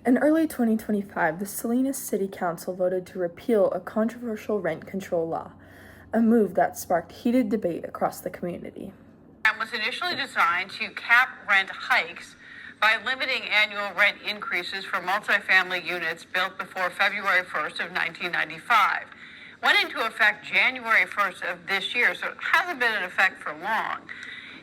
In early 2025, the Salinas City Council voted to repeal a controversial rent control law, a move that sparked heated debate across the community. It was initially designed to cap rent hikes by limiting annual rent increases for multifamily units built before February 1st of 1995. Went into effect January 1st of this year, so it hasn't been in effect for long.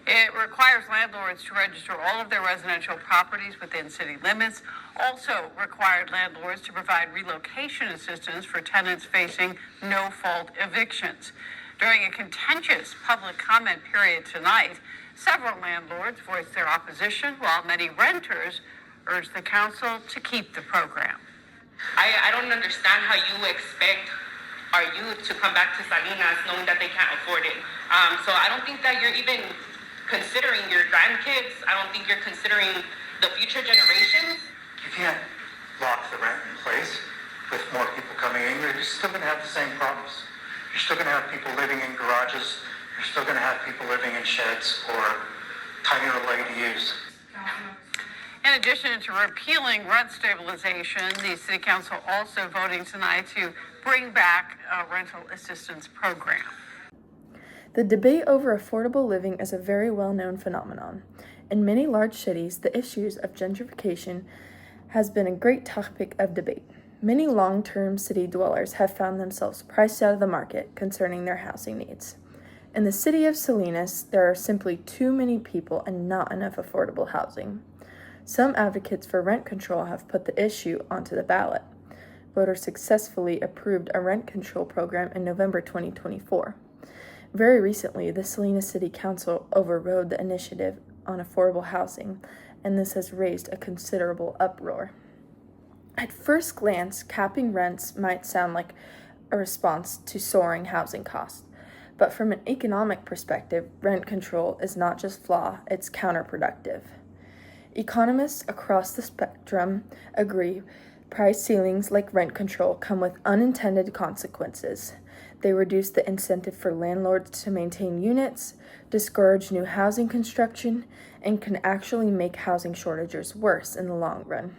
It requires landlords to register all of their residential properties within city limits, also required landlords to provide relocation assistance for tenants facing no-fault evictions. During a contentious public comment period tonight, several landlords voiced their opposition, while many renters urged the council to keep the program. I don't understand how you expect our youth to come back to Salinas knowing that they can't afford it. So I don't think that you're even considering your grandkids. I don't think you're considering the future generations. You can't lock the rent in place with more people coming in. You're still going to have the same problems. You're still going to have people living in garages. You're still going to have people living in sheds or tiny little ADUs. In addition to repealing rent stabilization, the City Council also voting tonight to bring back a rental assistance program. The debate over affordable living is a very well-known phenomenon. In many large cities, the issues of gentrification has been a great topic of debate. Many long-term city dwellers have found themselves priced out of the market concerning their housing needs. In the city of Salinas, there are simply too many people and not enough affordable housing. Some advocates for rent control have put the issue onto the ballot. Voters successfully approved a rent control program in November 2024. Very recently, the Salinas City Council overrode the initiative on affordable housing, and this has raised a considerable uproar. At first glance, capping rents might sound like a response to soaring housing costs, but from an economic perspective, rent control is not just flawed, it's counterproductive. Economists across the spectrum agree price ceilings like rent control come with unintended consequences. They reduce the incentive for landlords to maintain units, discourage new housing construction, and can actually make housing shortages worse in the long run.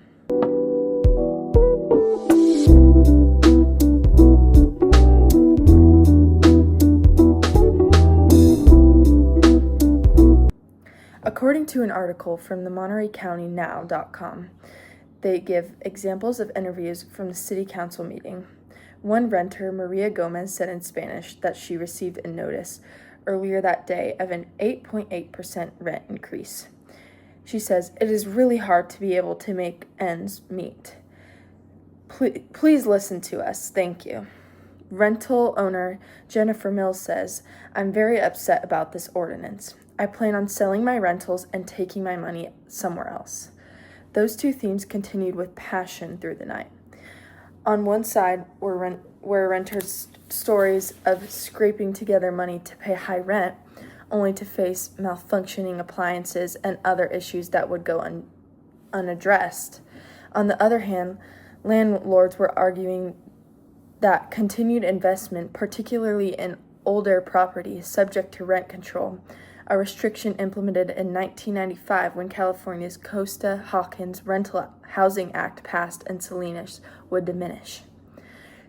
According to an article from the MontereyCountyNow.com, they give examples of interviews from the city council meeting. One renter, Maria Gomez, said in Spanish that she received a notice earlier that day of an 8.8% rent increase. She says, "It is really hard to be able to make ends meet. Please listen to us. Thank you." Rental owner Jennifer Mills says, "I'm very upset about this ordinance. I plan on selling my rentals and taking my money somewhere else." Those two themes continued with passion through the night. On one side were renters' stories of scraping together money to pay high rent, only to face malfunctioning appliances and other issues that would go unaddressed. On the other hand, landlords were arguing that continued investment, particularly in older properties subject to rent control, a restriction implemented in 1995 when California's Costa-Hawkins Rental Housing Act passed in Salinas, would diminish.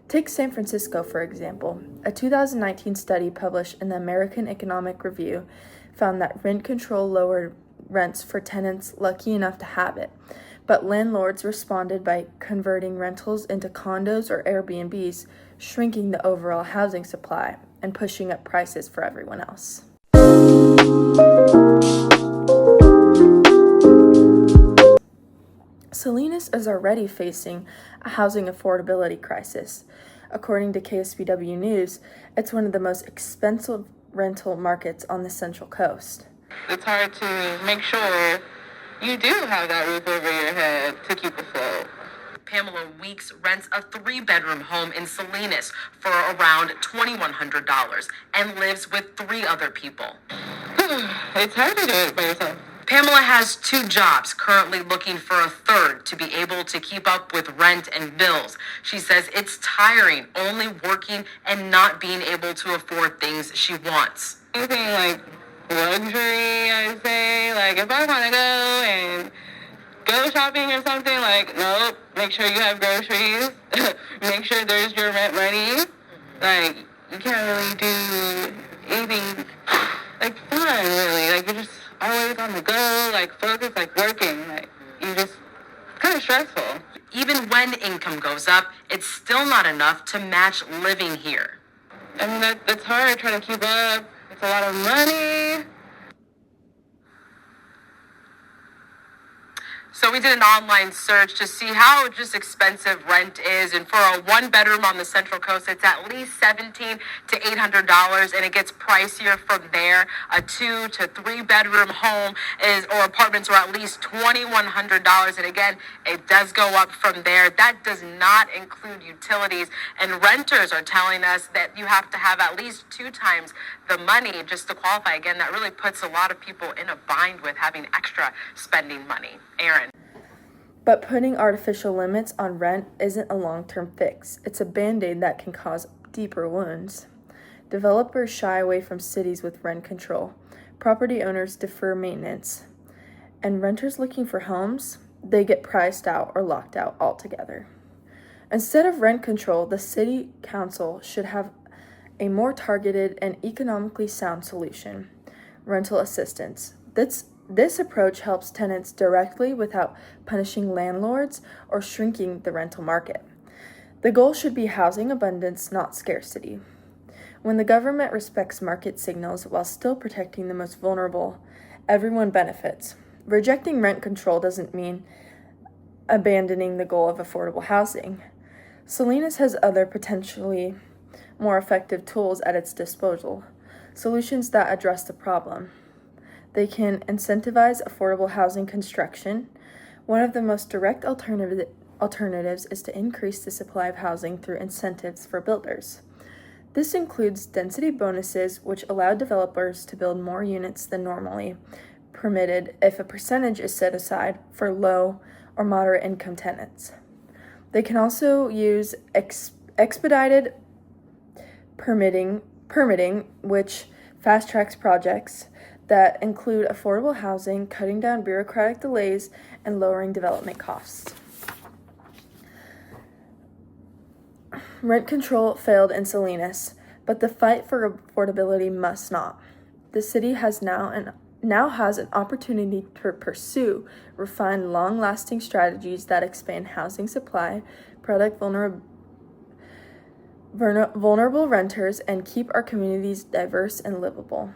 Take San Francisco, for example. A 2019 study published in the American Economic Review found that rent control lowered rents for tenants lucky enough to have it, but landlords responded by converting rentals into condos or Airbnbs, shrinking the overall housing supply and pushing up prices for everyone else. Salinas is already facing a housing affordability crisis. According to KSBW News, it's one of the most expensive rental markets on the Central Coast. It's hard to make sure you do have that roof over your head to keep afloat. Pamela Weeks rents a 3-bedroom home in Salinas for around $2,100 and lives with 3 other people. It's hard to do it by yourself. Pamela has 2 jobs, currently looking for a third to be able to keep up with rent and bills. She says it's tiring only working and not being able to afford things she wants. Anything like luxury, I'd say. Like if I want to go and go shopping or something, like, nope, make sure you have groceries, make sure there's your rent ready. Like, you can't really do anything, like, fun, really. Like, you're just always on the go, like, focused, like, working. Like, it's kind of stressful. Even when income goes up, it's still not enough to match living here. I mean, that's hard trying to keep up. It's a lot of money. So we did an online search to see how just expensive rent is, and for a one-bedroom on the Central Coast, it's at least $1,700 to $800, and it gets pricier from there. A 2 to 3 bedroom home or apartments are at least $2,100, and again, it does go up from there. That does not include utilities, and renters are telling us that you have to have at least 2 times the money just to qualify. Again, that really puts a lot of people in a bind with having extra spending money. Aaron. But putting artificial limits on rent isn't a long-term fix. It's a band-aid that can cause deeper wounds. Developers shy away from cities with rent control. Property owners defer maintenance. And renters looking for homes, they get priced out or locked out altogether. Instead of rent control, the city council should have a more targeted and economically sound solution: rental assistance. This approach helps tenants directly without punishing landlords or shrinking the rental market. The goal should be housing abundance, not scarcity. When the government respects market signals while still protecting the most vulnerable, everyone benefits. Rejecting rent control doesn't mean abandoning the goal of affordable housing. Salinas has other potentially more effective tools at its disposal, solutions that address the problem. They can incentivize affordable housing construction. One of the most direct alternatives is to increase the supply of housing through incentives for builders. This includes density bonuses, which allow developers to build more units than normally permitted if a percentage is set aside for low or moderate income tenants. They can also use expedited permitting, which fast tracks projects that include affordable housing, cutting down bureaucratic delays, and lowering development costs. Rent control failed in Salinas, but the fight for affordability must not. The city now has an opportunity to pursue refined, long-lasting strategies that expand housing supply, protect vulnerable renters, and keep our communities diverse and livable.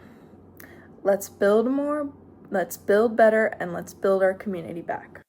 Let's build more, let's build better, and let's build our community back.